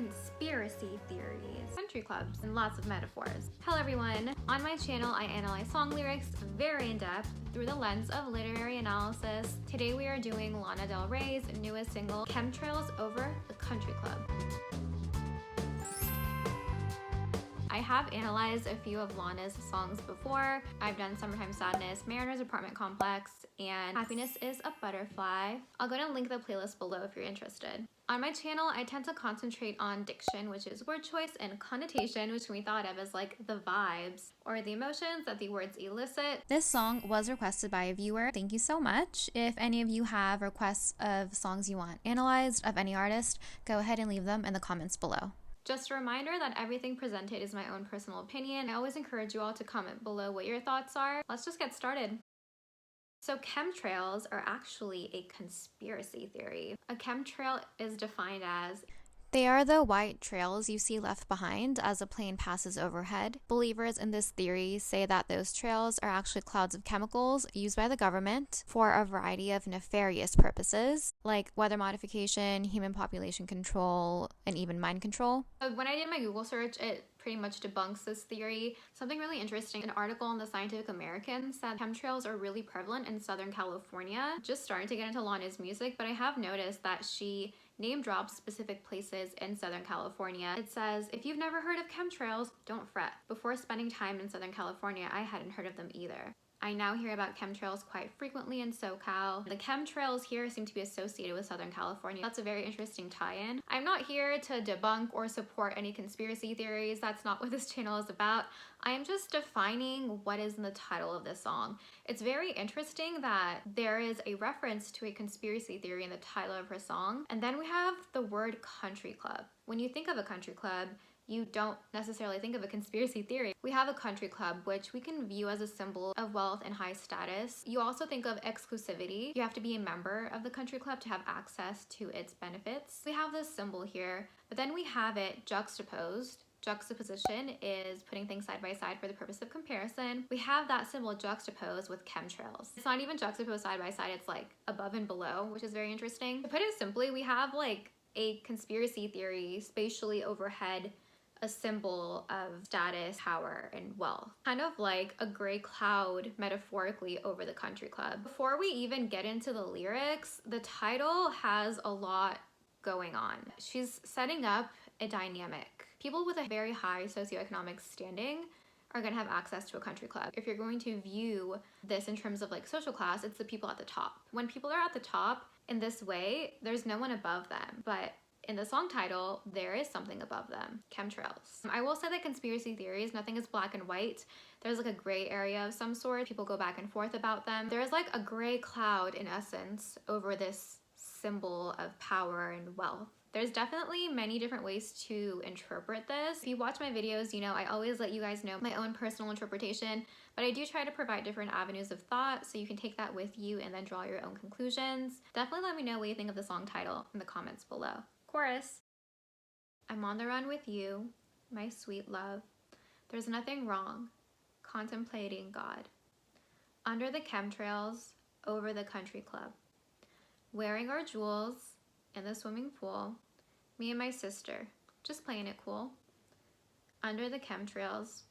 conspiracy theories, country clubs, and lots of metaphors. Hello everyone! On my channel, I analyze song lyrics very in depth through the lens of literary analysis. Today we are doing Lana Del Rey's newest single, Chemtrails over the Country Club. I have analyzed a few of Lana's songs before. I've done Summertime Sadness, Mariner's Apartment Complex, and Happiness is a Butterfly. I'll go to link the playlist below if you're interested. On my channel, I tend to concentrate on diction, which is word choice, and connotation, which can be thought of as like the vibes or the emotions that the words elicit. This song was requested by a viewer. Thank you so much. If any of you have requests of songs you want analyzed of any artist, go ahead and leave them in the comments below. Just a reminder that everything presented is my own personal opinion. I always encourage you all to comment below what your thoughts are. Let's just get started. So chemtrails are actually a conspiracy theory. A chemtrail is defined as they are the white trails you see left behind as a plane passes overhead. Believers in this theory say that those trails are actually clouds of chemicals used by the government for a variety of nefarious purposes, like weather modification, human population control, and even mind control. So when I did my Google search, it pretty much debunks this theory. Something really interesting, an article in the Scientific American said chemtrails are really prevalent in Southern California. Just starting to get into Lana's music, but I have noticed that she name drops specific places in Southern California. It says, if you've never heard of chemtrails, don't fret. Before spending time in Southern California, I hadn't heard of them either. I now hear about chemtrails quite frequently in SoCal. The chemtrails here seem to be associated with Southern California. That's a very interesting tie-in. I'm not here to debunk or support any conspiracy theories. That's not what this channel is about. I am just defining what is in the title of this song. It's very interesting that there is a reference to a conspiracy theory in the title of her song. And then we have the word country club. When you think of a country club, you don't necessarily think of a conspiracy theory. We have a country club, which we can view as a symbol of wealth and high status. You also think of exclusivity. You have to be a member of the country club to have access to its benefits. We have this symbol here, but then we have it juxtaposed. Juxtaposition is putting things side by side for the purpose of comparison. We have that symbol juxtaposed with chemtrails. It's not even juxtaposed side by side, it's like above and below, which is very interesting. To put it simply, we have like a conspiracy theory spatially overhead, a symbol of status, power, and wealth. Kind of like a gray cloud metaphorically over the country club. Before we even get into the lyrics, the title has a lot going on. She's setting up a dynamic. People with a very high socioeconomic standing are gonna have access to a country club. If you're going to view this in terms of like social class, it's the people at the top. When people are at the top in this way, there's no one above them. But in the song title, there is something above them, chemtrails. I will say that conspiracy theories, nothing is black and white. There's like a gray area of some sort. People go back and forth about them. There's like a gray cloud in essence over this symbol of power and wealth. There's definitely many different ways to interpret this. If you watch my videos, you know I always let you guys know my own personal interpretation, but I do try to provide different avenues of thought so you can take that with you and then draw your own conclusions. Definitely let me know what you think of the song title in the comments below. Chorus. I'm on the run with you, my sweet love. There's nothing wrong, contemplating God. Under the chemtrails, over the country club. Wearing our jewels in the swimming pool. Me and my sister, just playing it cool. Under the chemtrails,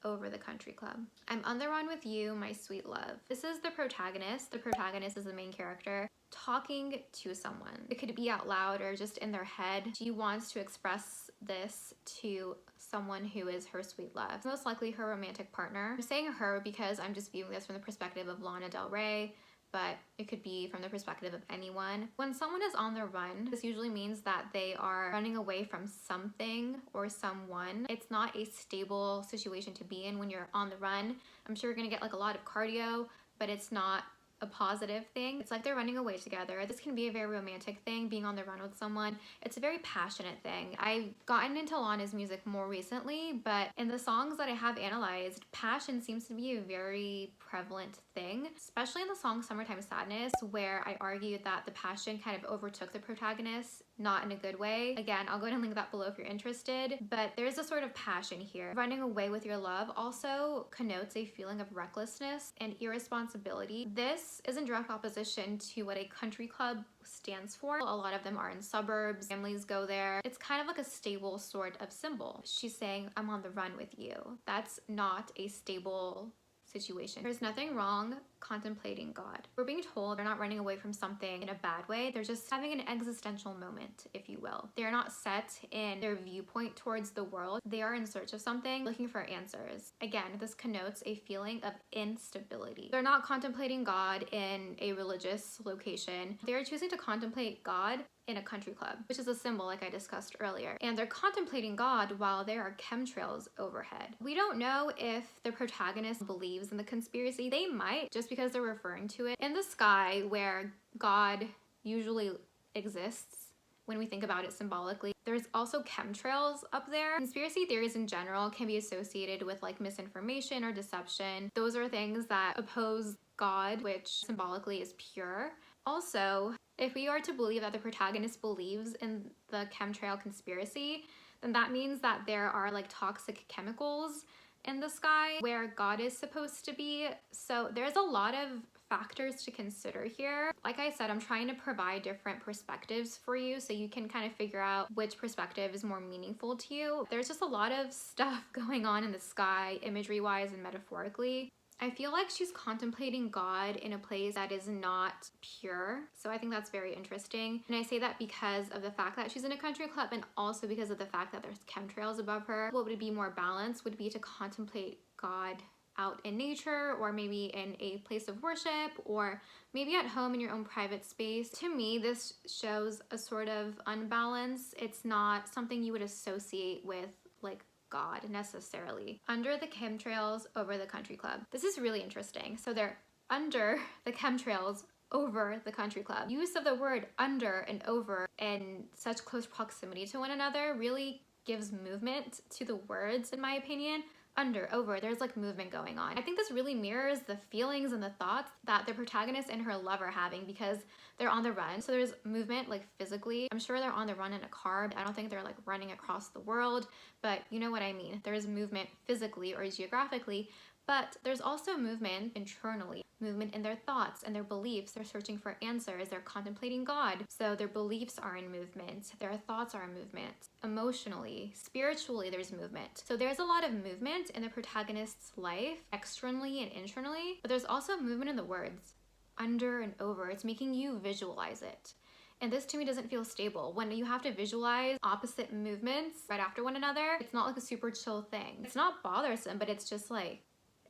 over the country club. I'm on the run with you, my sweet love. This is the protagonist. The protagonist is the main character talking to someone. It could be out loud or just in their head. She wants to express this to someone who is her sweet love. Most likely her romantic partner. I'm saying her because I'm just viewing this from the perspective of Lana Del Rey, but it could be from the perspective of anyone. When someone is on the run, this usually means that they are running away from something or someone. It's not a stable situation to be in when you're on the run. I'm sure you're gonna get like a lot of cardio, but it's not a positive thing. It's like they're running away together. This can be a very romantic thing, being on the run with someone. It's a very passionate thing. I've gotten into Lana's music more recently, but in the songs that I have analyzed, passion seems to be a very prevalent thing, especially in the song Summertime Sadness, where I argued that the passion kind of overtook the protagonist not in a good way. Again, I'll go ahead and link that below if you're interested, but there's a sort of passion here. Running away with your love also connotes a feeling of recklessness and irresponsibility. This is in direct opposition to what a country club stands for. A lot of them are in suburbs, families go there. It's kind of like a stable sort of symbol. She's saying, I'm on the run with you. That's not a stable situation. There's nothing wrong contemplating God. We're being told they're not running away from something in a bad way. They're just having an existential moment, if you will. They're not set in their viewpoint towards the world. They are in search of something, looking for answers. Again, this connotes a feeling of instability. They're not contemplating God in a religious location. They're choosing to contemplate God in a country club, which is a symbol like I discussed earlier. And they're contemplating God while there are chemtrails overhead. We don't know if the protagonist believes in the conspiracy. They might, just because they're referring to it. In the sky, where God usually exists, when we think about it symbolically, there's also chemtrails up there. Conspiracy theories in general can be associated with like misinformation or deception. Those are things that oppose God, which symbolically is pure. Also, if we are to believe that the protagonist believes in the chemtrail conspiracy, then that means that there are like toxic chemicals in the sky where God is supposed to be. So there's a lot of factors to consider here. Like I said, I'm trying to provide different perspectives for you so you can kind of figure out which perspective is more meaningful to you. There's just a lot of stuff going on in the sky, imagery-wise and metaphorically. I feel like she's contemplating God in a place that is not pure. So I think that's very interesting. And I say that because of the fact that she's in a country club and also because of the fact that there's chemtrails above her. What would be more balanced would be to contemplate God out in nature, or maybe in a place of worship, or maybe at home in your own private space. To me, this shows a sort of unbalance. It's not something you would associate with like God necessarily. Under the chemtrails, over the country club. This is really interesting. So they're under the chemtrails, over the country club. Use of the word under and over in such close proximity to one another really gives movement to the words, in my opinion. Under, over, there's like movement going on. I think this really mirrors the feelings and the thoughts that the protagonist and her love are having because they're on the run. So there's movement like physically. I'm sure they're on the run in a car. I don't think they're like running across the world, but you know what I mean. There's movement physically or geographically, but there's also movement internally, movement in their thoughts and their beliefs. They're searching for answers. They're contemplating God. So their beliefs are in movement. Their thoughts are in movement. Emotionally, spiritually, there's movement. So there's a lot of movement in the protagonist's life, externally and internally, but there's also movement in the words, under and over. It's making you visualize it. And this to me doesn't feel stable. When you have to visualize opposite movements right after one another, it's not like a super chill thing. It's not bothersome, but it's just like,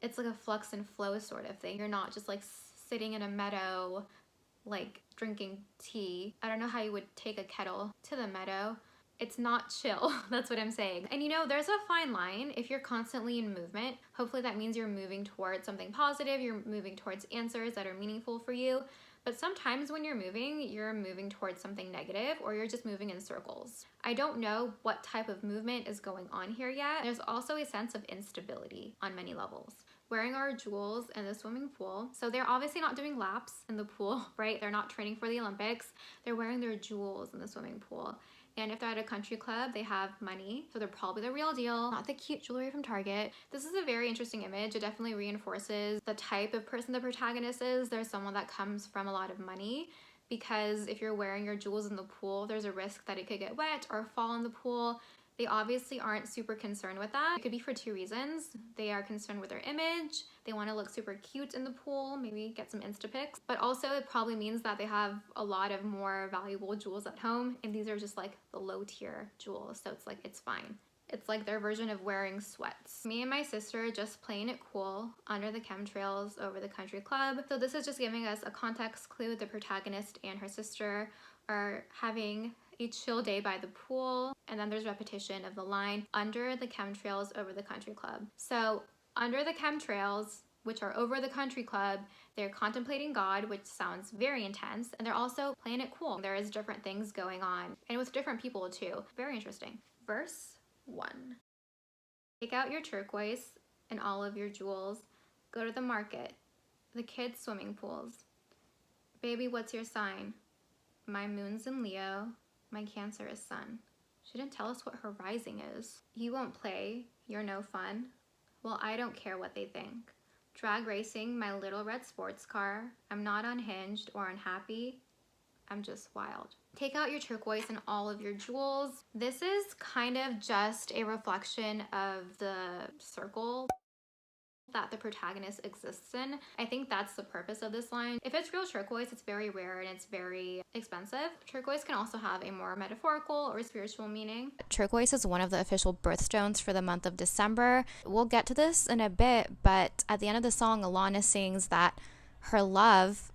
it's like a flux and flow sort of thing. You're not just like sitting in a meadow, like drinking tea. I don't know how you would take a kettle to the meadow. It's not chill. That's what I'm saying. And you know, there's a fine line. If you're constantly in movement, hopefully that means you're moving towards something positive. You're moving towards answers that are meaningful for you. But sometimes when you're moving towards something negative, or you're just moving in circles. I don't know what type of movement is going on here yet. There's also a sense of instability on many levels. Wearing our jewels in the swimming pool. So they're obviously not doing laps in the pool, right? They're not training for the Olympics. They're wearing their jewels in the swimming pool. And if they're at a country club, they have money. So they're probably the real deal, not the cute jewelry from Target. This is a very interesting image. It definitely reinforces the type of person the protagonist is. There's someone that comes from a lot of money, because if you're wearing your jewels in the pool, there's a risk that it could get wet or fall in the pool. They obviously aren't super concerned with that. It could be for two reasons. They are concerned with their image. They want to look super cute in the pool, maybe get some Insta pics. But also it probably means that they have a lot of more valuable jewels at home, and these are just like the low tier jewels. So it's like, it's fine. It's like their version of wearing sweats. Me and my sister just playing it cool under the chemtrails over the country club. So this is just giving us a context clue. The protagonist and her sister are having a chill day by the pool, and then there's repetition of the line under the chemtrails over the country club. So under the chemtrails, which are over the country club, they're contemplating God, which sounds very intense, and they're also playing it cool. There is different things going on, and with different people too. Very interesting. Verse 1. Take out your turquoise and all of your jewels. Go to the market, the kids' swimming pools. Baby, what's your sign? My moon's in Leo. my Cancerous sun. She didn't tell us what her rising is. You won't play, you're no fun. Well, I don't care what they think. Drag racing my little red sports car. I'm not unhinged or unhappy. I'm just wild. Take out your turquoise and all of your jewels. This is kind of just a reflection of the circle that the protagonist exists in. I think that's the purpose of this line. If it's real turquoise, it's very rare and it's very expensive. Turquoise can also have a more metaphorical or spiritual meaning. Turquoise is one of the official birthstones for the month of December. We'll get to this in a bit, but at the end of the song, Lana sings that her love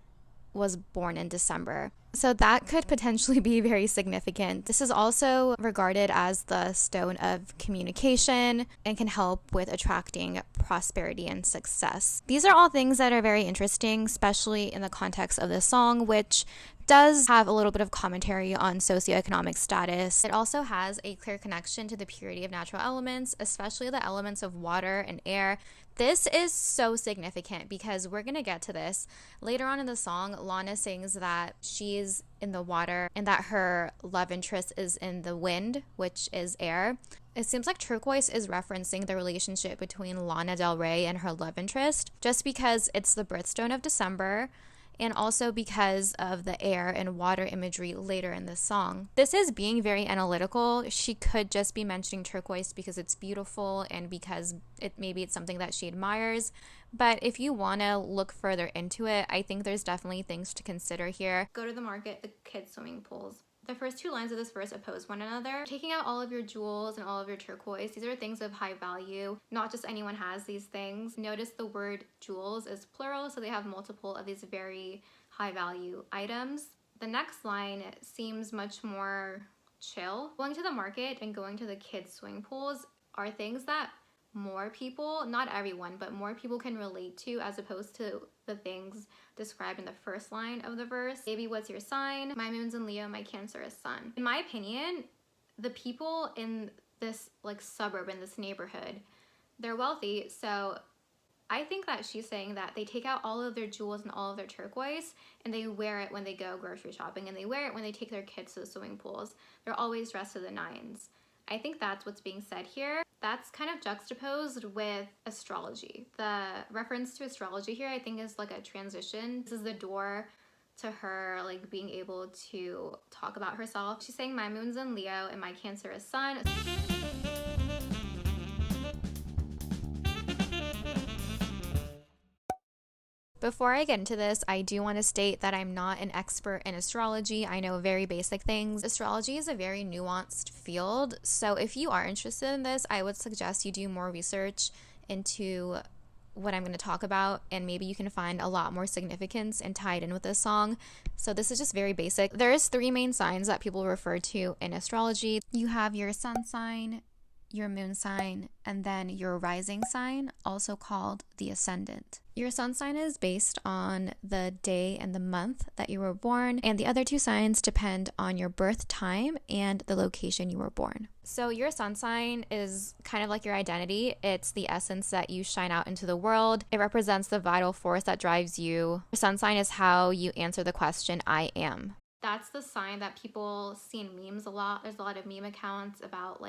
was born in December. So that could potentially be very significant. This is also regarded as the stone of communication and can help with attracting prosperity and success. These are all things that are very interesting, especially in the context of this song, which does have a little bit of commentary on socioeconomic status. It also has a clear connection to the purity of natural elements, especially the elements of water and air. This is so significant because we're going to get to this. Later on in the song, Lana sings that she's in the water and that her love interest is in the wind, which is air. It seems like turquoise is referencing the relationship between Lana Del Rey and her love interest, just because it's the birthstone of December, and also because of the air and water imagery later in the song. This is being very analytical. She could just be mentioning turquoise because it's beautiful and because maybe it's something that she admires. But if you want to look further into it, I think there's definitely things to consider here. Go to the market, the kids' swimming pools. The first two lines of this verse oppose one another. Taking out all of your jewels and all of your turquoise, these are things of high value. Not just anyone has these things. Notice the word jewels is plural, so they have multiple of these very high value items. The next line seems much more chill. Going to the market and going to the kids' swimming pools are things that more people, not everyone, but more people can relate to, as opposed to the things described in the first line of the verse. Baby, what's your sign? My moon's in Leo, my Cancerous sun. In my opinion, the people in this suburb, in this neighborhood, they're wealthy, so I think that she's saying that they take out all of their jewels and all of their turquoise and they wear it when they go grocery shopping, and they wear it when they take their kids to the swimming pools. They're always dressed to the nines. I think that's what's being said here. That's kind of juxtaposed with astrology. The reference to astrology here, I think, is like a transition. This is the door to her being able to talk about herself. She's saying my moon's in Leo and my Cancerous sun. Before I get into this, I do want to state that I'm not an expert in astrology. I know very basic things. Astrology is a very nuanced field, so if you are interested in this, I would suggest you do more research into what I'm going to talk about, and maybe you can find a lot more significance and tie it in with this song. So this is just very basic. There's 3 main signs that people refer to in astrology. You have your sun sign, your moon sign, and then your rising sign, also called the ascendant. Your sun sign is based on the day and the month that you were born, and the other 2 signs depend on your birth time and the location you were born. So your sun sign is kind of like your identity. It's the essence that you shine out into the world. It represents the vital force that drives you. Your sun sign is how you answer the question, I am. That's the sign that people see in memes a lot. There's a lot of meme accounts about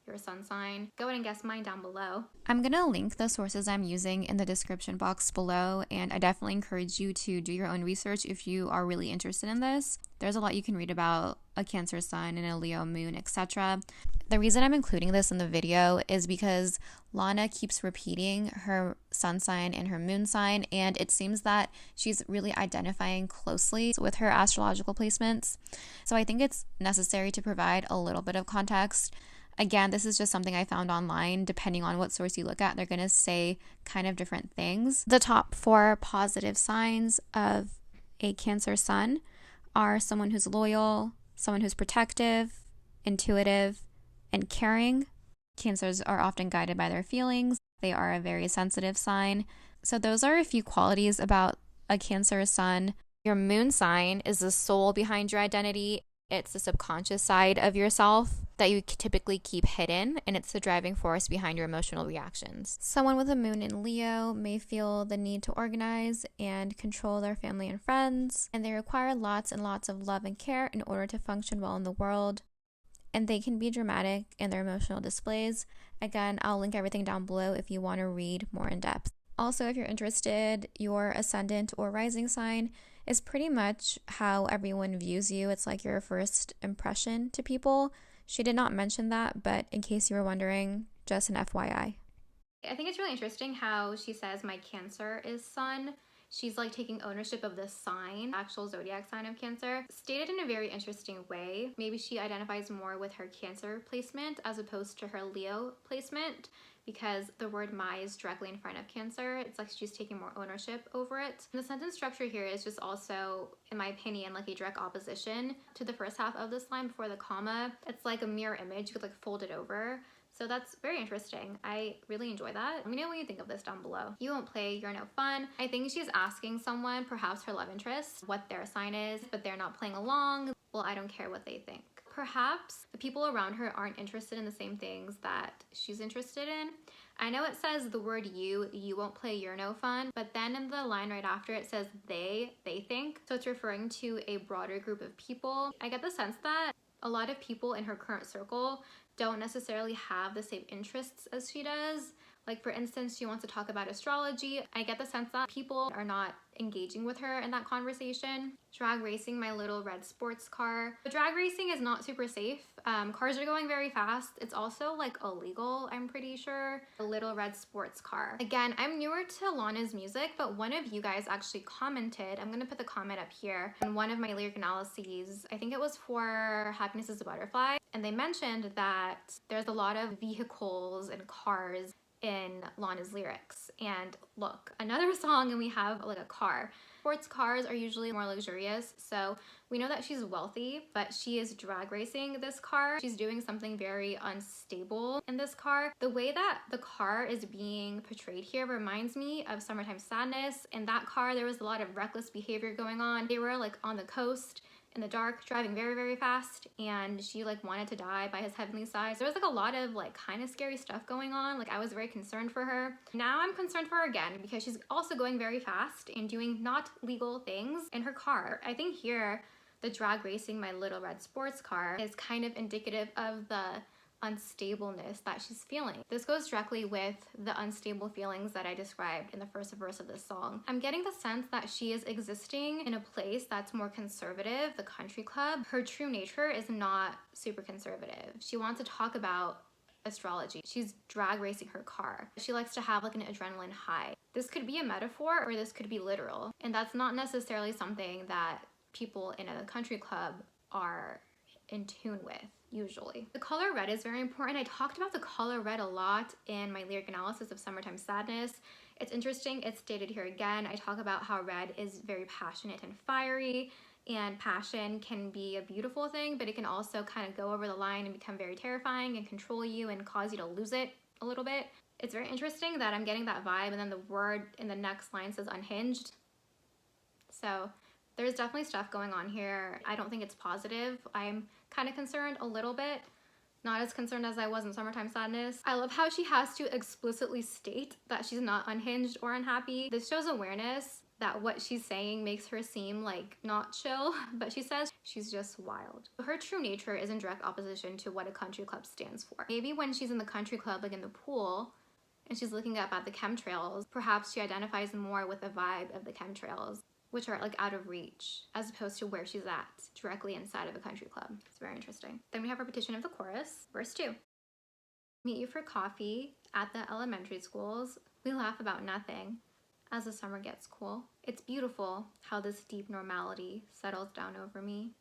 your sun sign. Go ahead and guess mine down below. I'm gonna link the sources I'm using in the description box below, and I definitely encourage you to do your own research if you are really interested in this. There's a lot you can read about a Cancer sun and a Leo moon, etc. The reason I'm including this in the video is because Lana keeps repeating her sun sign and her moon sign, and it seems that she's really identifying closely with her astrological placements. So I think it's necessary to provide a little bit of context. Again, this is just something I found online. Depending on what source you look at, they're going to say kind of different things. The top 4 positive signs of a Cancer sun are someone who's loyal, someone who's protective, intuitive, and caring. Cancers are often guided by their feelings. They are a very sensitive sign. So those are a few qualities about a Cancer sun. Your moon sign is the soul behind your identity. It's the subconscious side of yourself. that you typically keep hidden, and it's the driving force behind your emotional reactions. Someone with a moon in Leo may feel the need to organize and control their family and friends, and they require lots and lots of love and care in order to function well in the world. And they can be dramatic in their emotional displays. Again, I'll link everything down below if you want to read more in depth. Also, if you're interested, your ascendant or rising sign is pretty much how everyone views you. It's like your first impression to people. She did not mention that, but in case you were wondering, just an FYI. I think it's really interesting how she says my Cancer is sun. She's like taking ownership of the sign, actual zodiac sign of Cancer. Stated in a very interesting way. Maybe she identifies more with her Cancer placement as opposed to her Leo placement, because the word my is directly in front of Cancer. It's like she's taking more ownership over it. And the sentence structure here is just also, in my opinion, like a direct opposition to the first half of this line before the comma. It's like a mirror image. You could like fold it over. So that's very interesting. I really enjoy that. Let me know what you think of this down below. You won't play, you're no fun. I think she's asking someone, perhaps her love interest, what their sign is, but they're not playing along. Well, I don't care what they think. Perhaps the people around her aren't interested in the same things that she's interested in. I know it says the word you won't play, you're no fun, but then in the line right after it says they think. So it's referring to a broader group of people. I get the sense that a lot of people in her current circle don't necessarily have the same interests as she does. Like for instance, she wants to talk about astrology. I get the sense that people are not engaging with her in that conversation. Drag racing my little red sports car. But drag racing is not super safe. Cars are going very fast. It's also like illegal, I'm pretty sure. A little red sports car. Again, I'm newer to Lana's music, but one of you guys actually commented, I'm gonna put the comment up here, on one of my lyric analyses. I think it was for Happiness is a Butterfly. And they mentioned that there's a lot of vehicles and cars in Lana's lyrics. And look, another song and we have like a car. Sports cars are usually more luxurious, so we know that she's wealthy, but she is drag racing this car. She's doing something very unstable in this car. The way that the car is being portrayed here reminds me of Summertime Sadness. In that car, there was a lot of reckless behavior going on. They were like on the coast in the dark, driving very, very fast, and she like wanted to die by his heavenly side. So there was like a lot of like kind of scary stuff going on. Like I was very concerned for her. Now I'm concerned for her again because she's also going very fast and doing not legal things in her car. I think here the drag racing my little red sports car is kind of indicative of the unstableness that she's feeling. This goes directly with the unstable feelings that I described in the first verse of this song. I'm getting the sense that she is existing in a place that's more conservative, the country club. Her true nature is not super conservative. She wants to talk about astrology. She's drag racing her car. She likes to have like an adrenaline high. This could be a metaphor or this could be literal. And that's not necessarily something that people in a country club are in tune with usually. The color red is very important. I talked about the color red a lot in my lyric analysis of Summertime Sadness. It's interesting, it's stated here again. I talk about how red is very passionate and fiery, and passion can be a beautiful thing, but it can also kind of go over the line and become very terrifying and control you and cause you to lose it a little bit. It's very interesting that I'm getting that vibe, and then the word in the next line says unhinged. So there's definitely stuff going on here. I don't think it's positive. I'm kind of concerned a little bit. Not as concerned as I was in Summertime Sadness. I love how she has to explicitly state that she's not unhinged or unhappy. This shows awareness that what she's saying makes her seem like not chill, but she says she's just wild. Her true nature is in direct opposition to what a country club stands for. Maybe when she's in the country club, like in the pool, and she's looking up at the chemtrails, perhaps she identifies more with the vibe of the chemtrails, which are like out of reach, as opposed to where she's at, directly inside of a country club. It's very interesting. Then we have repetition of the chorus, verse 2. Meet you for coffee at the elementary schools. We laugh about nothing as the summer gets cool. It's beautiful how this deep normality settles down over me.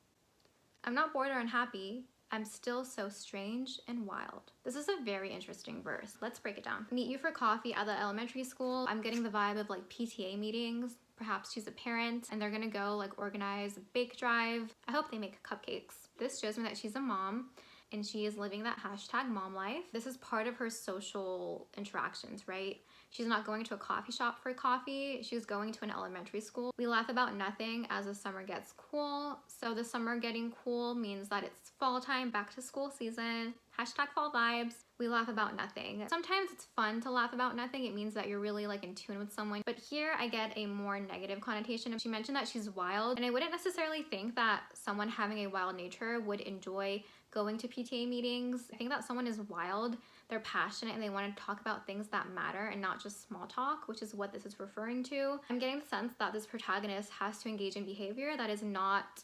I'm not bored or unhappy. I'm still so strange and wild. This is a very interesting verse. Let's break it down. Meet you for coffee at the elementary school. I'm getting the vibe of like PTA meetings. Perhaps she's a parent and they're gonna go like organize a bake drive. I hope they make cupcakes. This shows me that she's a mom and she is living that hashtag mom life. This is part of her social interactions, right? She's not going to a coffee shop for coffee. She's going to an elementary school. We laugh about nothing as the summer gets cool. So the summer getting cool means that it's fall time, back to school season, hashtag fall vibes. We laugh about nothing. Sometimes it's fun to laugh about nothing. It means that you're really like in tune with someone. But here I get a more negative connotation. She mentioned that she's wild, and I wouldn't necessarily think that someone having a wild nature would enjoy going to PTA meetings. I think that someone is wild, they're passionate, and they want to talk about things that matter and not just small talk, which is what this is referring to. I'm getting the sense that this protagonist has to engage in behavior that is not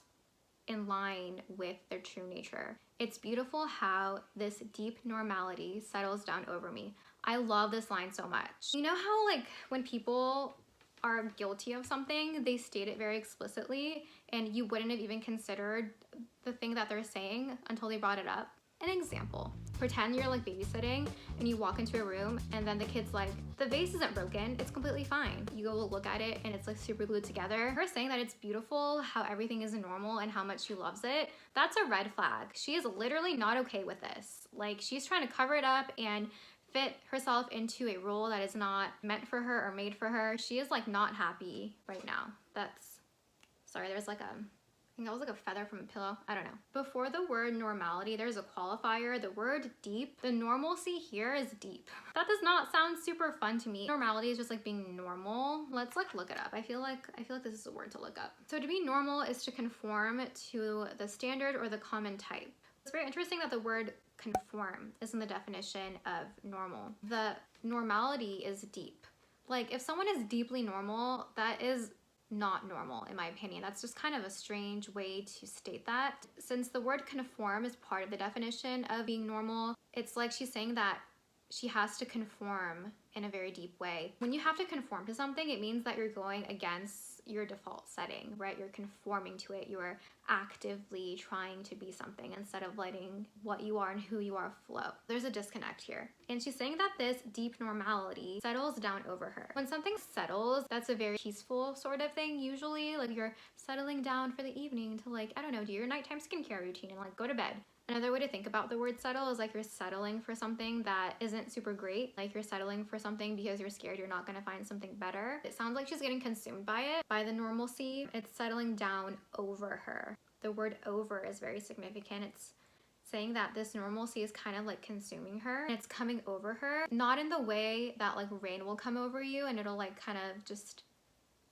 in line with their true nature. It's beautiful how this deep normality settles down over me. I love this line so much. You know how like when people are guilty of something, they state it very explicitly and you wouldn't have even considered the thing that they're saying until they brought it up? An example. Pretend you're like babysitting and you walk into a room and then the kid's like, the vase isn't broken, it's completely fine. You go look at it and it's like super glued together. Her saying that it's beautiful, how everything is normal and how much she loves it, that's a red flag. She is literally not okay with this. Like she's trying to cover it up and fit herself into a role that is not meant for her or made for her. She is like not happy right now. Sorry, there's like I think that was like a feather from a pillow. I don't know. Before the word normality, there's a qualifier, the word deep. The normalcy here is deep. That does not sound super fun to me. Normality is just like being normal. Let's like look it up. I feel like this is a word to look up. So to be normal is to conform to the standard or the common type. It's very interesting that the word conform is in the definition of normal. The normality is deep. Like if someone is deeply normal, that is not normal in my opinion. That's just kind of a strange way to state that. Since the word conform is part of the definition of being normal, it's like she's saying that she has to conform in a very deep way. When you have to conform to something, it means that you're going against your default setting, right? You're conforming to it. You're actively trying to be something instead of letting what you are and who you are flow. There's a disconnect here. And she's saying that this deep normality settles down over her. When something settles, that's a very peaceful sort of thing usually. Like you're settling down for the evening to like, I don't know, do your nighttime skincare routine and like go to bed. Another way to think about the word settle is like you're settling for something that isn't super great. Like you're settling for something because you're scared you're not gonna find something better. It sounds like she's getting consumed by it, by the normalcy. It's settling down over her. The word over is very significant. It's saying that this normalcy is kind of like consuming her and it's coming over her. Not in the way that like rain will come over you and it'll like kind of just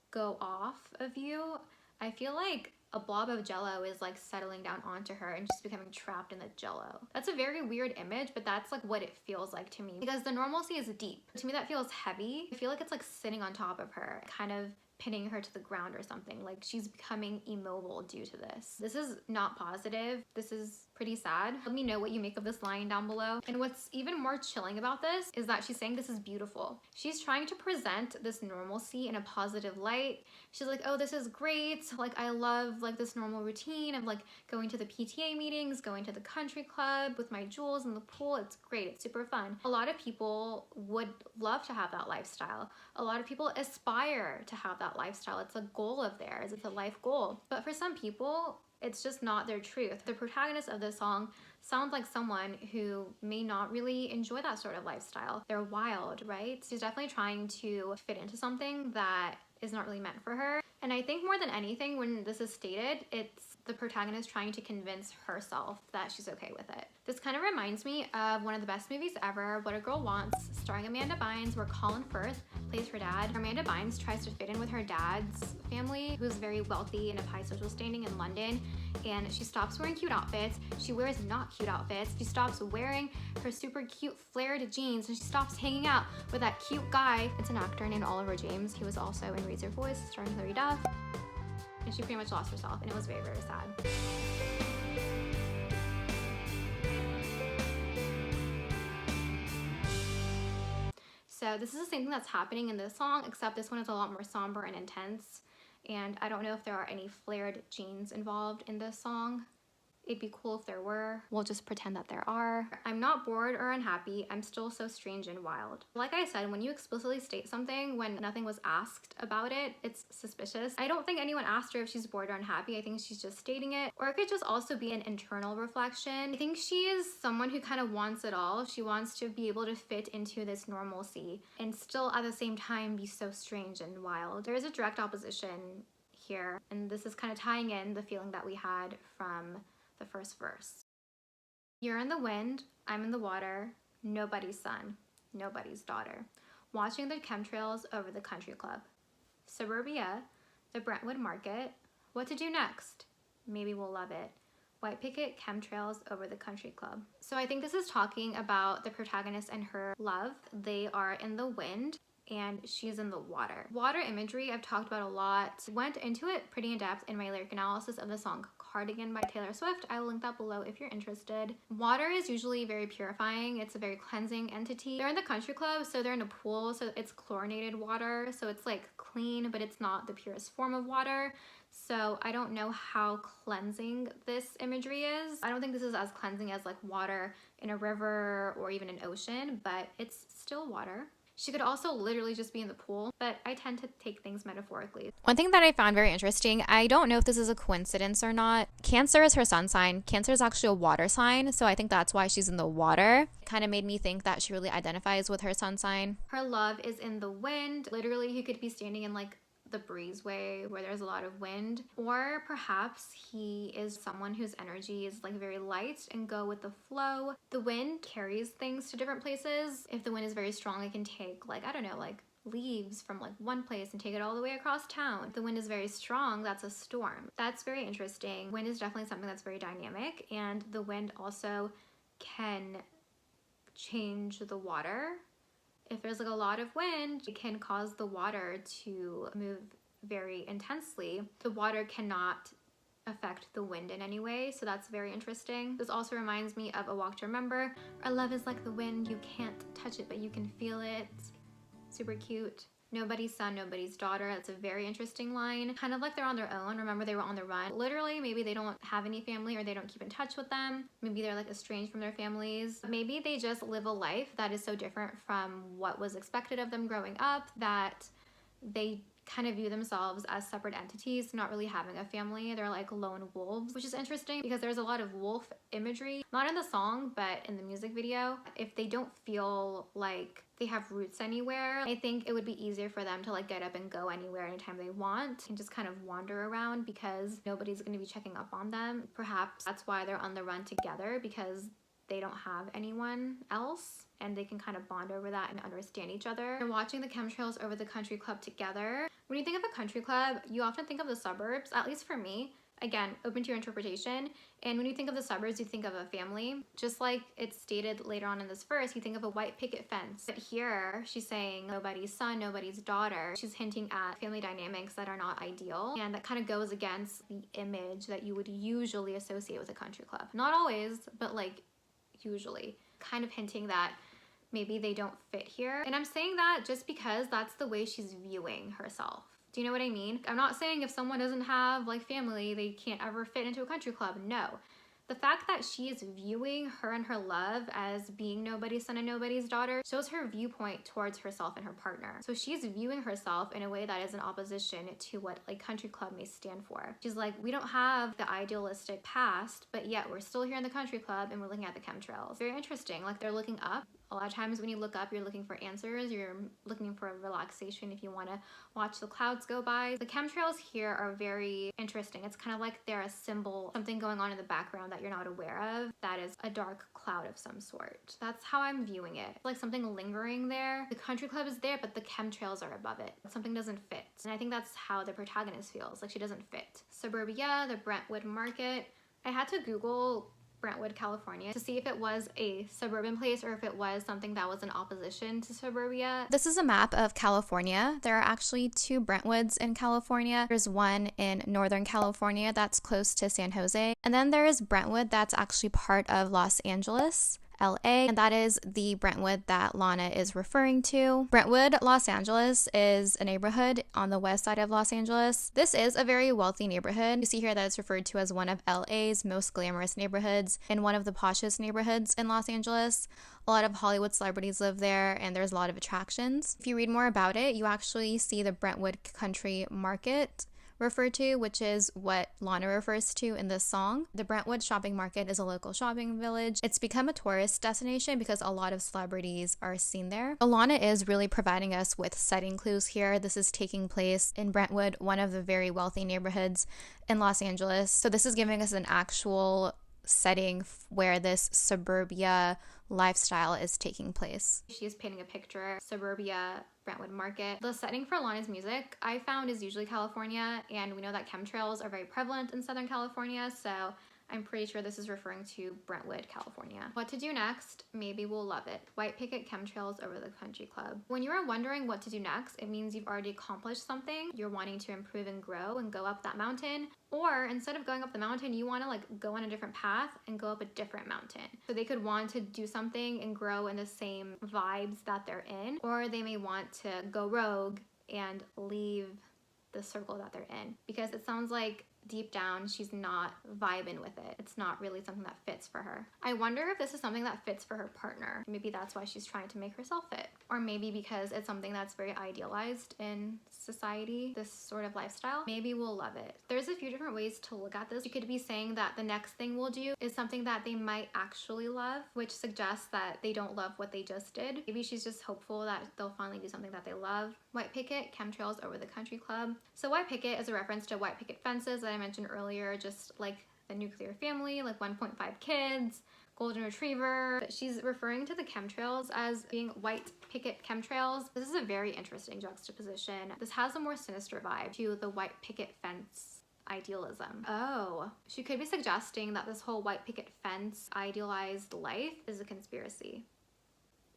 go off of you. I feel like a blob of jello is like settling down onto her and just becoming trapped in the jello. That's a very weird image, but that's like what it feels like to me because the normalcy is deep. To me, that feels heavy. I feel like it's like sitting on top of her, kind of pinning her to the ground or something. Like she's becoming immobile due to this. This is not positive. This is pretty sad. Let me know what you make of this line down below. And what's even more chilling about this is that she's saying this is beautiful. She's trying to present this normalcy in a positive light. She's like, oh, this is great. Like I love like this normal routine of like going to the PTA meetings, going to the country club with my jewels in the pool. It's great. It's super fun. A lot of people would love to have that lifestyle. A lot of people aspire to have that lifestyle. It's a goal of theirs. It's a life goal. But for some people, it's just not their truth. The protagonist of this song sounds like someone who may not really enjoy that sort of lifestyle. They're wild, right? She's definitely trying to fit into something that is not really meant for her. And I think more than anything, when this is stated, it's the protagonist trying to convince herself that she's okay with it. This kind of reminds me of one of the best movies ever, What a Girl Wants, starring Amanda Bynes, where Colin Firth plays her dad. Amanda Bynes tries to fit in with her dad's family, who's very wealthy and of high social standing in London, and she stops wearing cute outfits. She wears not cute outfits. She stops wearing her super cute flared jeans, and she stops hanging out with that cute guy. It's an actor named Oliver James. He was also in Raise Your Voice, starring Hilary Duff. And she pretty much lost herself, and it was very, very sad. So this is the same thing that's happening in this song, except this one is a lot more somber and intense. And I don't know if there are any flared jeans involved in this song. It'd be cool if there were. We'll just pretend that there are. I'm not bored or unhappy. I'm still so strange and wild. Like I said, when you explicitly state something when nothing was asked about it, it's suspicious. I don't think anyone asked her if she's bored or unhappy. I think she's just stating it. Or it could just also be an internal reflection. I think she is someone who kind of wants it all. She wants to be able to fit into this normalcy and still at the same time be so strange and wild. There is a direct opposition here, and this is kind of tying in the feeling that we had from the first verse. You're in the wind, I'm in the water, nobody's son, nobody's daughter. Watching the chemtrails over the country club. Suburbia, the Brentwood market, what to do next? Maybe we'll love it. White picket chemtrails over the country club. So I think this is talking about the protagonist and her love. They are in the wind and she's in the water. Water imagery I've talked about a lot. Went into it pretty in depth in my lyric analysis of the song Cardigan by Taylor Swift. I will link that below if you're interested. Water is usually very purifying. It's a very cleansing entity. They're in the country club, so they're in a pool, so it's chlorinated water. So it's like clean, but it's not the purest form of water. So I don't know how cleansing this imagery is. I don't think this is as cleansing as like water in a river or even an ocean, but it's still water. She could also literally just be in the pool, but I tend to take things metaphorically. One thing that I found very interesting, I don't know if this is a coincidence or not. Cancer is her sun sign. Cancer is actually a water sign, so I think that's why she's in the water. It kind of made me think that she really identifies with her sun sign. Her love is in the wind. Literally, he could be standing in like the breezeway where there's a lot of wind, or perhaps he is someone whose energy is like very light and go with the flow. The wind carries things to different places. If the wind is very strong, it can take like, I don't know, like leaves from like one place and take it all the way across town. If the wind is very strong, that's a storm. That's very interesting. Wind is definitely something that's very dynamic, and the wind also can change the water. If there's like a lot of wind, it can cause the water to move very intensely. The water cannot affect the wind in any way, so that's very interesting. This also reminds me of A Walk to Remember. Our love is like the wind, you can't touch it, but you can feel it. Super cute. Nobody's son, nobody's daughter. That's a very interesting line. Kind of like they're on their own. Remember, they were on the run. Literally, maybe they don't have any family or they don't keep in touch with them. Maybe they're like estranged from their families. Maybe they just live a life that is so different from what was expected of them growing up that they kind of view themselves as separate entities, not really having a family. They're like lone wolves, which is interesting because there's a lot of wolf imagery, not in the song, but in the music video. If they don't feel like they have roots anywhere, I think it would be easier for them to like get up and go anywhere anytime they want and just kind of wander around because nobody's going to be checking up on them. Perhaps that's why they're on the run together, because they don't have anyone else and they can kind of bond over that and understand each other. They're watching the chemtrails over the country club together. When you think of a country club, you often think of the suburbs, at least for me. Again, open to your interpretation. And when you think of the suburbs, you think of a family. Just like it's stated later on in this verse, you think of a white picket fence. But here, she's saying nobody's son, nobody's daughter. She's hinting at family dynamics that are not ideal. And that kind of goes against the image that you would usually associate with a country club. Not always, but like usually. Kind of hinting that maybe they don't fit here. And I'm saying that just because that's the way she's viewing herself. Do you know what I mean? I'm not saying if someone doesn't have like family, they can't ever fit into a country club. No. The fact that she is viewing her and her love as being nobody's son and nobody's daughter shows her viewpoint towards herself and her partner. So she's viewing herself in a way that is in opposition to what like country club may stand for. She's like, we don't have the idealistic past, but yet we're still here in the country club and we're looking at the chemtrails. Very interesting. Like they're looking up. A lot of times when you look up, you're looking for answers. You're looking for a relaxation if you want to watch the clouds go by. The chemtrails here are very interesting. It's kind of like they're a symbol, something going on in the background that you're not aware of. That is a dark cloud of some sort. That's how I'm viewing it. Like something lingering there. The country club is there, but the chemtrails are above it. Something doesn't fit. And I think that's how the protagonist feels. Like she doesn't fit. Suburbia, the Brentwood market. I had to Google Brentwood, California to see if it was a suburban place or if it was something that was in opposition to suburbia. This is a map of California. There are actually 2 Brentwoods in California. There's one in Northern California that's close to San Jose. And then there is Brentwood that's actually part of Los Angeles. LA, and that is the Brentwood that Lana is referring to. Brentwood, Los Angeles is a neighborhood on the west side of Los Angeles. This is a very wealthy neighborhood. You see here that it's referred to as one of LA's most glamorous neighborhoods and one of the poshest neighborhoods in Los Angeles. A lot of Hollywood celebrities live there, and there's a lot of attractions. If you read more about it, you actually see the Brentwood Country Market referred to, which is what Lana refers to in this song. The Brentwood Shopping Market is a local shopping village. It's become a tourist destination because a lot of celebrities are seen there. Lana is really providing us with setting clues here. This is taking place in Brentwood, one of the very wealthy neighborhoods in Los Angeles. So this is giving us an actual setting where this suburbia lifestyle is taking place. She's painting a picture, suburbia, Brentwood Market. The setting for Lana's music I found is usually California, and we know that chemtrails are very prevalent in Southern California, so I'm pretty sure this is referring to Brentwood, California. What to do next? Maybe we'll love it. White picket chemtrails over the country club. When you are wondering what to do next, it means you've already accomplished something. You're wanting to improve and grow and go up that mountain. Or instead of going up the mountain, you want to go on a different path and go up a different mountain. So they could want to do something and grow in the same vibes that they're in, or they may want to go rogue and leave the circle that they're in, because it sounds like deep down she's not vibing with it. It's not really something that fits for her. I wonder if this is something that fits for her partner. Maybe that's why she's trying to make herself fit, or maybe because it's something that's very idealized in society, this sort of lifestyle. Maybe we'll love it. There's a few different ways to look at this. You could be saying that the next thing we'll do is something that they might actually love, which suggests that they don't love what they just did. Maybe she's just hopeful that they'll finally do something that they love. White picket chemtrails over the country club. So white picket is a reference to white picket fences that I mentioned earlier, just like the nuclear family, like 1.5 kids, golden retriever. But she's referring to the chemtrails as being white picket chemtrails. This is a very interesting juxtaposition. This has a more sinister vibe to the white picket fence idealism. Oh, she could be suggesting that this whole white picket fence idealized life is a conspiracy,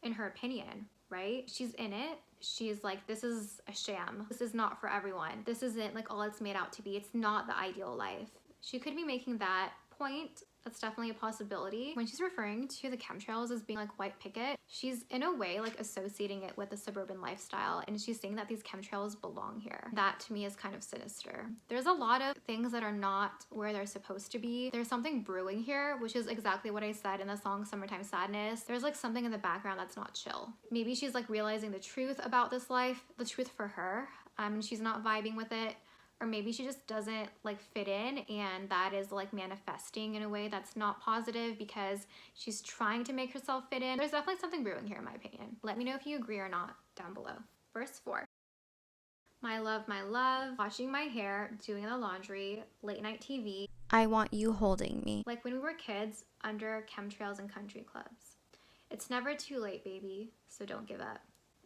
in her opinion, right? She's in it. She's like, this is a sham. This is not for everyone. This isn't like all it's made out to be. It's not the ideal life. She could be making that point. That's definitely a possibility. When she's referring to the chemtrails as being like white picket, she's in a way like associating it with the suburban lifestyle, and she's saying that these chemtrails belong here. That to me is kind of sinister. There's a lot of things that are not where they're supposed to be. There's something brewing here, which is exactly what I said in the song Summertime Sadness. There's like something in the background that's not chill. Maybe she's like realizing the truth about this life, the truth for her, and she's not vibing with it. Or maybe she just doesn't like fit in, and that is like manifesting in a way that's not positive because she's trying to make herself fit in. There's definitely something brewing here in my opinion. Let me know if you agree or not down below. Verse 4. My love, washing my hair, doing the laundry, late night TV. I want you holding me. Like when we were kids under chemtrails and country clubs. It's never too late, baby, so don't give up.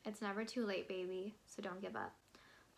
It's never too late, baby, so don't give up.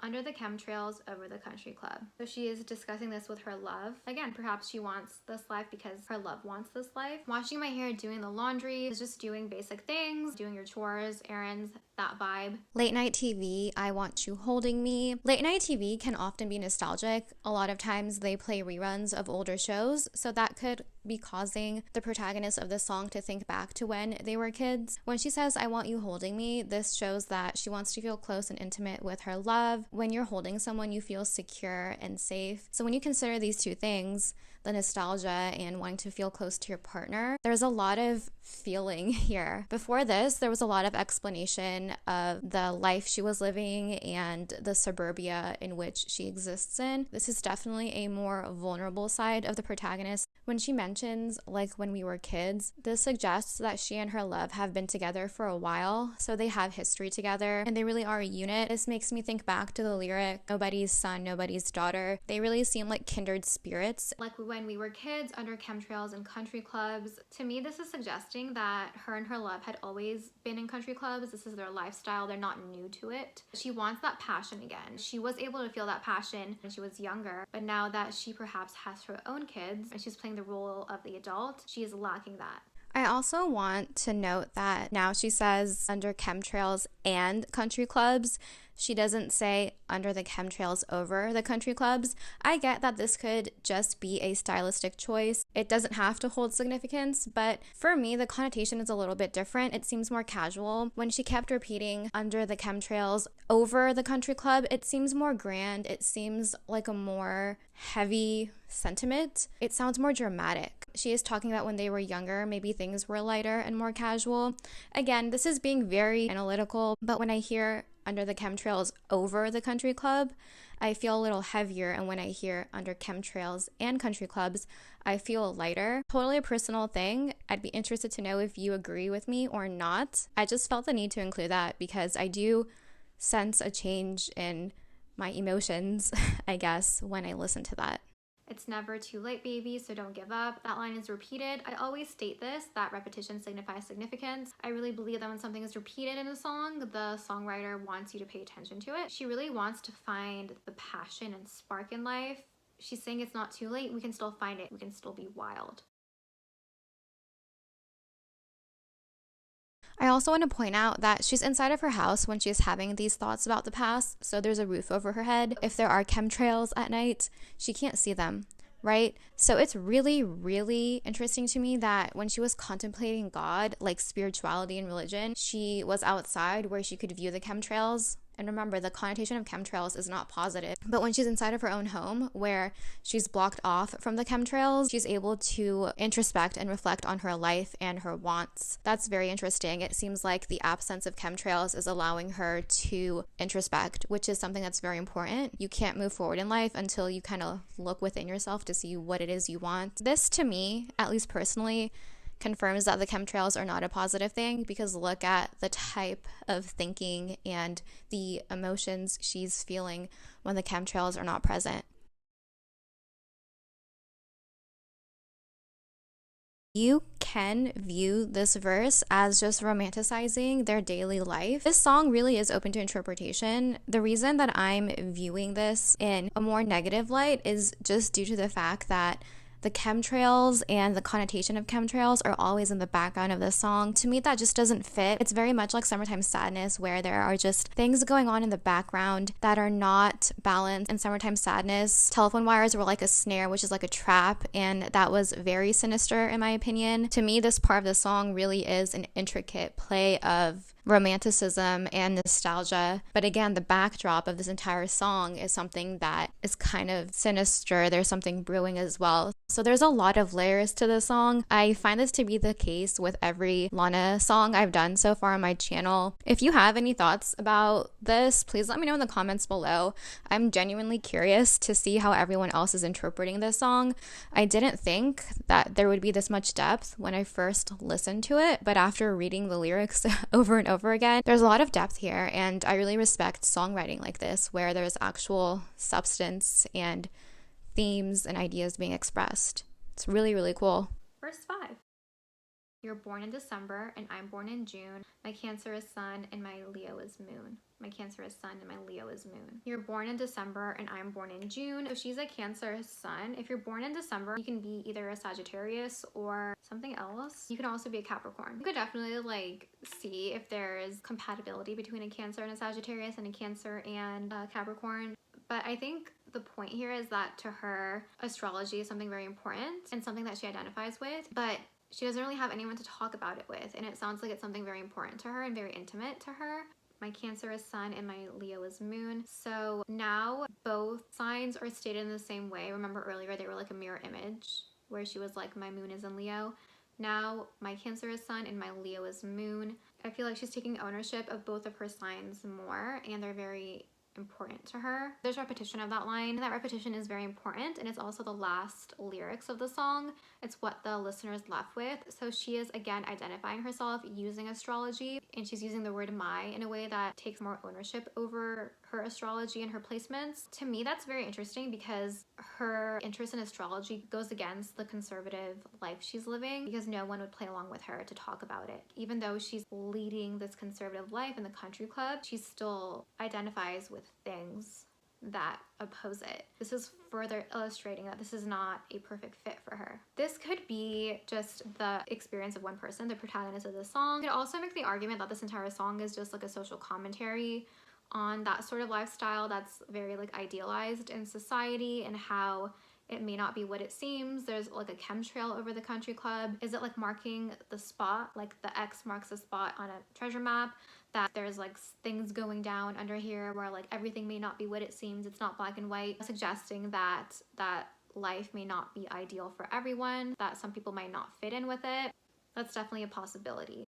Under the chemtrails over the country club. So she is discussing this with her love. Again, perhaps she wants this life because her love wants this life. Washing my hair, doing the laundry, is just doing basic things, doing your chores, errands, that vibe. Late night TV, I want you holding me. Late night TV can often be nostalgic. A lot of times they play reruns of older shows, so that could be causing the protagonist of this song to think back to when they were kids. When she says, I want you holding me, this shows that she wants to feel close and intimate with her love. When you're holding someone, you feel secure and safe. So when you consider these two things, the nostalgia and wanting to feel close to your partner, there's a lot of feeling here. Before this, there was a lot of explanation of the life she was living and the suburbia in which she exists in. This is definitely a more vulnerable side of the protagonist. When she mentions, like, when we were kids, this suggests that she and her love have been together for a while, so they have history together, and they really are a unit. This makes me think back to the lyric, nobody's son, nobody's daughter. They really seem like kindred spirits. Like when we were kids under chemtrails and country clubs. To me, this is suggesting that her and her love had always been in country clubs. This is their lifestyle. They're not new to it. She wants that passion again. She was able to feel that passion when she was younger, but now that she perhaps has her own kids and she's playing the role of the adult, she is lacking that. I also want to note that now she says under chemtrails and country clubs, She doesn't say under the chemtrails over the country clubs. I get that this could just be a stylistic choice. It doesn't have to hold significance, but for me, the connotation is a little bit different. It seems more casual. When she kept repeating under the chemtrails over the country club, it seems more grand. It seems like a more heavy sentiment. It sounds more dramatic. She is talking about when they were younger, maybe things were lighter and more casual. Again, this is being very analytical, but when I hear under the chemtrails over the country club, I feel a little heavier. And when I hear under chemtrails and country clubs, I feel lighter. Totally a personal thing. I'd be interested to know if you agree with me or not. I just felt the need to include that because I do sense a change in my emotions, I guess, when I listen to that. It's never too late, baby, so don't give up. That line is repeated. I always state this, that repetition signifies significance. I really believe that when something is repeated in a song, the songwriter wants you to pay attention to it. She really wants to find the passion and spark in life. She's saying it's not too late. We can still find it. We can still be wild. I also want to point out that she's inside of her house when she's having these thoughts about the past, so there's a roof over her head. If there are chemtrails at night, she can't see them, right? So it's really, really interesting to me that when she was contemplating God, like spirituality and religion, she was outside where she could view the chemtrails. And remember, the connotation of chemtrails is not positive. But when she's inside of her own home, where she's blocked off from the chemtrails, she's able to introspect and reflect on her life and her wants. That's very interesting. It seems like the absence of chemtrails is allowing her to introspect, which is something that's very important. You can't move forward in life until you kind of look within yourself to see what it is you want. This, to me, at least personally, confirms that the chemtrails are not a positive thing, because look at the type of thinking and the emotions she's feeling when the chemtrails are not present. You can view this verse as just romanticizing their daily life. This song really is open to interpretation. The reason that I'm viewing this in a more negative light is just due to the fact that the chemtrails and the connotation of chemtrails are always in the background of this song. To me, that just doesn't fit. It's very much like Summertime Sadness, where there are just things going on in the background that are not balanced. In Summertime Sadness, telephone wires were like a snare, which is like a trap, and that was very sinister in my opinion. To me, this part of the song really is an intricate play of romanticism and nostalgia. But again, the backdrop of this entire song is something that is kind of sinister. There's something brewing as well. So there's a lot of layers to the song. I find this to be the case with every Lana song I've done so far on my channel. If you have any thoughts about this, please let me know in the comments below. I'm genuinely curious to see how everyone else is interpreting this song. I didn't think that there would be this much depth when I first listened to it, but after reading the lyrics over and over again, there's a lot of depth here, and I really respect songwriting like this, where there's actual substance and themes and ideas being expressed. It's really, really cool. Verse 5. You're born in December and I'm born in June. My Cancer is Sun and my Leo is Moon. My Cancer is Sun and my Leo is Moon. You're born in December and I'm born in June. So she's a Cancer Sun. If you're born in December, you can be either a Sagittarius or something else. You can also be a Capricorn. You could definitely like see if there is compatibility between a Cancer and a Sagittarius and a Cancer and a Capricorn. But I think the point here is that to her, astrology is something very important and something that she identifies with, but she doesn't really have anyone to talk about it with. And it sounds like it's something very important to her and very intimate to her. My Cancer is Sun and my Leo is Moon. So now both signs are stated in the same way. Remember earlier they were like a mirror image where she was like, my Moon is in Leo. Now my Cancer is Sun and my Leo is Moon. I feel like she's taking ownership of both of her signs more, and they're very important to her. There's repetition of that line, and that repetition is very important, and it's also the last lyrics of the song. It's what the listener is left with. So she is again identifying herself using astrology, and she's using the word my in a way that takes more ownership over her astrology and her placements. To me, that's very interesting because her interest in astrology goes against the conservative life she's living, because no one would play along with her to talk about it. Even though she's leading this conservative life in the country club, she still identifies with things that oppose it. This is further illustrating that this is not a perfect fit for her. This could be just the experience of one person, the protagonist of the song. You could also make the argument that this entire song is just like a social commentary on that sort of lifestyle that's very like idealized in society and how it may not be what it seems. There's like a chemtrail over the country club. Is it like marking the spot, like the X marks the spot on a treasure map, that there's like things going down under here where like everything may not be what it seems, it's not black and white, suggesting that life may not be ideal for everyone, that some people might not fit in with it. That's definitely a possibility.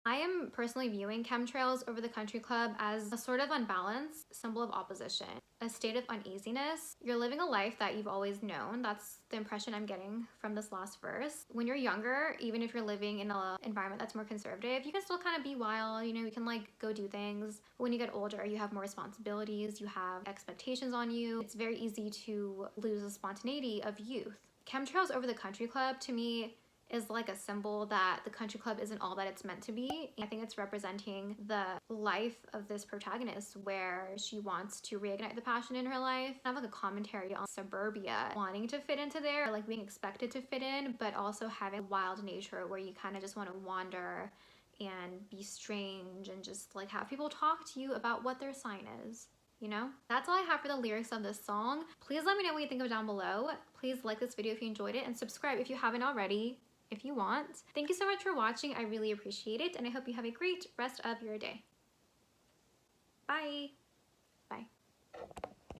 I am personally viewing chemtrails over the country club as a sort of unbalance, symbol of opposition, a state of uneasiness. You're living a life that you've always known. That's the impression I'm getting from this last verse. When you're younger, even if you're living in an environment that's more conservative, you can still kind of be wild, you know, you can like go do things. But when you get older, you have more responsibilities, you have expectations on you. It's very easy to lose the spontaneity of youth. Chemtrails over the country club, to me, is like a symbol that the country club isn't all that it's meant to be. I think it's representing the life of this protagonist where she wants to reignite the passion in her life. Kind of like a commentary on suburbia, wanting to fit into there, like being expected to fit in, but also having a wild nature where you kind of just want to wander and be strange and just like have people talk to you about what their sign is. You know? That's all I have for the lyrics of this song. Please let me know what you think of down below. Please like this video if you enjoyed it and subscribe if you haven't already, if you want. Thank you so much for watching. I really appreciate it, and I hope you have a great rest of your day. Bye!